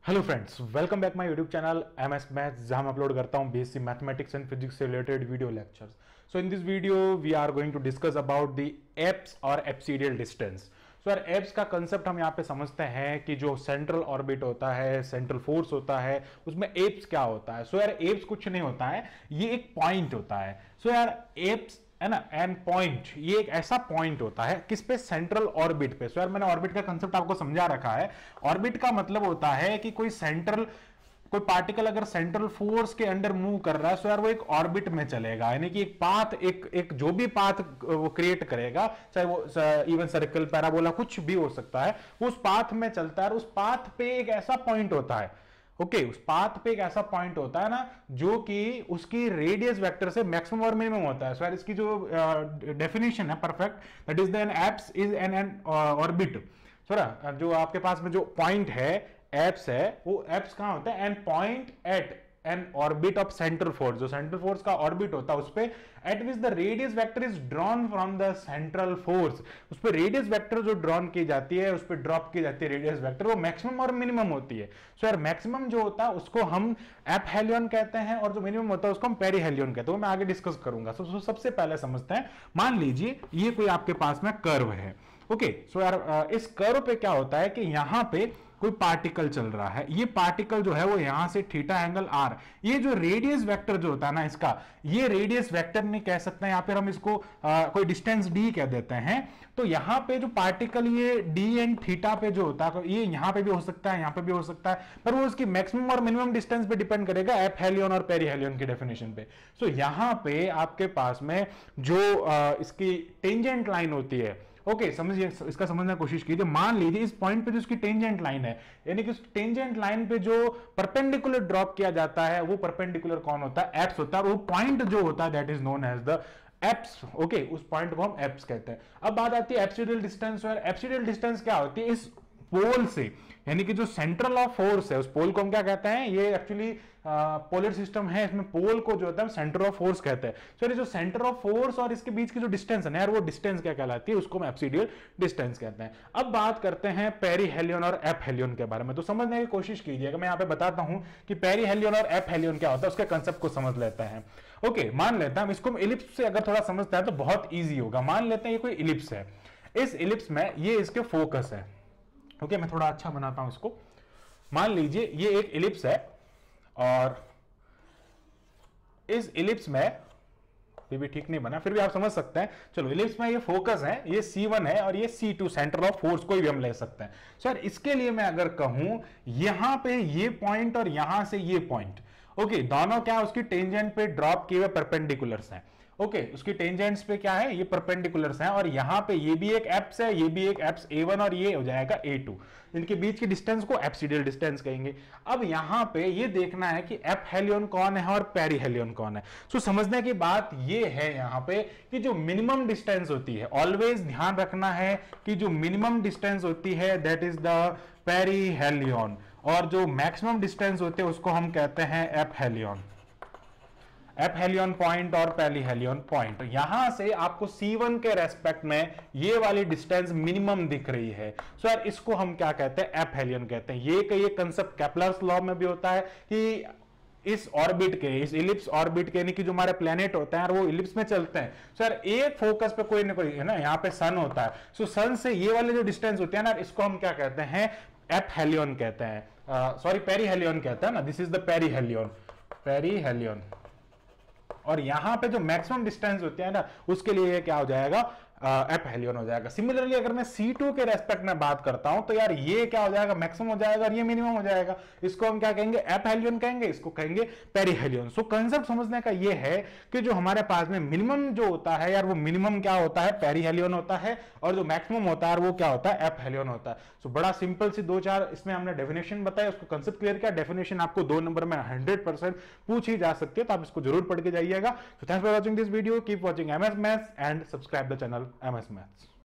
Hello friends, welcome back my YouTube channel MS Maths, जहां मैं upload करता हूं बीएससी मैथमेटिक्स एंड फिजिक्स से related video lectures. So in this video we are going to discuss about the apse और apsidal distance. सो यार apps का concept हम यहाँ पे समझते हैं कि जो सेंट्रल ऑर्बिट होता है, सेंट्रल फोर्स होता है, उसमें एप्स क्या होता है। सो यार एप्स कुछ नहीं होता है, ये एक पॉइंट होता है। सो यार एप्स है ना, एंड पॉइंट ये एक ऐसा पॉइंट होता है किस पे, सेंट्रल ऑर्बिट पे। सो यार मैंने ऑर्बिट का कंसेप्ट आपको समझा रखा है। ऑर्बिट का मतलब होता है कि कोई पार्टिकल अगर सेंट्रल फोर्स के अंडर मूव कर रहा है, सो यार वो एक ऑर्बिट में चलेगा, यानी कि एक पाथ, एक जो भी पाथ वो क्रिएट करेगा, चाहे वो इवन सर्कल, पैराबोला, कुछ भी हो सकता है, वो उस पाथ में चलता है। और उस पाथ पे एक ऐसा पॉइंट होता है, उस पाथ पे एक ऐसा पॉइंट होता है ना, जो कि उसकी रेडियस वेक्टर से मैक्सिमम और मिनिमम होता है। सो यार इसकी जो डेफिनेशन है perfect, that is an apps is an orbit. जो आपके पास में जो पॉइंट है, एप्स है, वो एप्स कहां होता है, an point at an orbit of central force. जो सेंट्रल फोर्स का ऑर्बिट होता है उस पे at which the radius vector is drawn from the central force. उस पे रेडियस वेक्टर जो ड्रॉन की जाती है, उस पे ड्रॉप की जाती है रेडियस वेक्टर, वो मैक्सिमम और मिनिमम होती है। सो यार मैक्सिमम जो होता है उसको हम एपहेलियन कहते हैं, और जो मिनिमम होता है उसको हम पेरीहेलियन कहते हैं। मैं आगे डिस्कस करूंगा। सबसे पहले समझते हैं, मान लीजिए ये कोई आपके पास में कर्व है। सो यार इस कर्व पे क्या होता है कि यहां पे कोई पार्टिकल चल रहा है। ये पार्टिकल जो है वो यहां से थीटा एंगल आर, ये जो रेडियस वेक्टर जो होता है ना इसका, ये रेडियस वेक्टर नहीं कह सकते हैं, या फिर हम इसको कोई डिस्टेंस डी कह देते हैं। तो यहां पे जो पार्टिकल ये डी एंड थीटा पे जो होता है, ये यहां पे भी हो सकता है, यहां पे भी हो सकता है, पर वो उसकी मैक्सिमम और मिनिमम डिस्टेंस पे डिपेंड करेगा, एपहेलियन और पेरीहेलियन की डेफिनेशन पे। सो यहां पे आपके पास में जो इसकी टेंजेंट लाइन होती है, समझिए, इसका समझने की कोशिश कीजिए। मान लीजिए इस पॉइंट पे जो इसकी टेंजेंट लाइन है, यानी कि उस टेंजेंट लाइन पे जो परपेंडिकुलर ड्रॉप किया जाता है, वो परपेंडिकुलर कौन होता है, एप्स होता है। वो पॉइंट जो होता है that is known as the apse. उस पॉइंट को हम एप्स कहते हैं। अब बात आती है एप्सिडियल डिस्टेंस। एप्सिडियल डिस्टेंस क्या होती है, इस पोल से, यानी कि जो सेंट्रल ऑफ फोर्स है, उस पोल को हम क्या कहते हैं, ये एक्चुअली पोलर सिस्टम है, इसमें पोल को जो होता है सेंटर ऑफ फोर्स कहते हैं। सो जो सेंटर ऑफ फोर्स और इसके बीच की जो डिस्टेंस है ना यार, वो डिस्टेंस क्या कहलाती है, उसको हम एप्सिडियल डिस्टेंस कहते हैं। अब बात करते हैं पेरीहेलियन और एपहेलियन के बारे में। तो समझने की कोशिश कीजिएगा, मैं यहां पे बताता हूं कि पेरीहेलियन और एपहेलियन क्या होता है, उसके कंसेप्ट को समझ लेते हैं। मान लेते हैं हम इसको इलिप्स से अगर थोड़ा समझते हैं तो बहुत ईजी होगा। मान लेते हैं ये कोई इलिप्स है, इस इलिप्स में ये इसके फोकस है। मैं थोड़ा अच्छा बनाता हूं इसको। मान लीजिए ये एक इलिप्स है, और इस इलिप्स में भी ठीक नहीं बना, फिर भी आप समझ सकते हैं। चलो, इलिप्स में ये फोकस है, ये C1 है और ये C2, सेंटर ऑफ फोर्स, कोई भी हम ले सकते हैं। सर इसके लिए मैं अगर कहूं यहां पे ये पॉइंट और यहां से ये पॉइंट, दोनों क्या उसकी टेंजेंट पे ड्रॉप किए हुए परपेंडिकुलर्स हैं। उसकी टेंजेंट्स पे क्या है, ये परपेंडिकुलर्स हैं, और यहां पे ये भी एक एप्स है, ये भी एक एप्स A1, और ये हो जाएगा A2। इनके बीच की डिस्टेंस को एप्सिडियल डिस्टेंस कहेंगे। अब यहां पे ये देखना है कि एपहेलियन कौन है और पेरीहेलियन कौन है। सो समझने की बात ये है यहां पे कि जो मिनिमम डिस्टेंस होती है, ऑलवेज ध्यान रखना है कि जो मिनिमम डिस्टेंस होती है दैट इज द पेरीहेलियन, और जो मैक्सिमम डिस्टेंस होते हैं उसको हम कहते हैं एपहेलियन। एपहेलियन पॉइंट और पेरीहेलियन पॉइंट। यहां से आपको C1 के रेस्पेक्ट में ये वाली डिस्टेंस मिनिमम दिख रही है। सो यार इसको हम क्या कहते हैं, एपहेलियन कहते हैं। ये कंसेप्ट केपलर्स लॉ में भी होता है कि इस ऑर्बिट के, इस इलिप्स ऑर्बिट के, यानी कि जो हमारे प्लेनेट होते हैं वो इलिप्स में चलते हैं। सर एक फोकस पे कोई ना कोई है ना, यहाँ पे सन होता है। सो सन से ये वाले जो डिस्टेंस होते हैं ना, इसको हम क्या कहते हैं, एपहेलियन कहते हैं, सॉरी पेरीहेलियन कहते हैं ना। This is the perihelion. और यहां पे जो मैक्सिमम डिस्टेंस होती है ना, उसके लिए क्या हो जाएगा, एपहेलियन हो जाएगा। सिमिलरली अगर मैं C2 के रेस्पेक्ट में बात करता हूं तो यार ये क्या हो जाएगा, मैक्सिमम हो जाएगा, और ये मिनिमम हो जाएगा। इसको हम क्या कहेंगे, एपहेलियन कहेंगे, इसको कहेंगे पेरीहेलियन। सो कंसेप्ट समझने का ये है कि जो हमारे पास में मिनिमम जो होता है यार, वो मिनिमम क्या होता है, पेरीहेलियन होता है, और जो मैक्सिमम होता है वो क्या होता है, एपहेलियन होता है। सो बड़ा सिंपल सी 2-4 इसमें हमने डेफिनेशन बताया, उसको कंसेप्ट क्लियर किया। डेफिनेशन आपको 2 नंबर में 100% पूछी जा सकती है, तो आप इसको जरूर पढ़ के जाइएगा। So thanks for watching this video. Keep watching MS Maths and subscribe the channel MS Maths.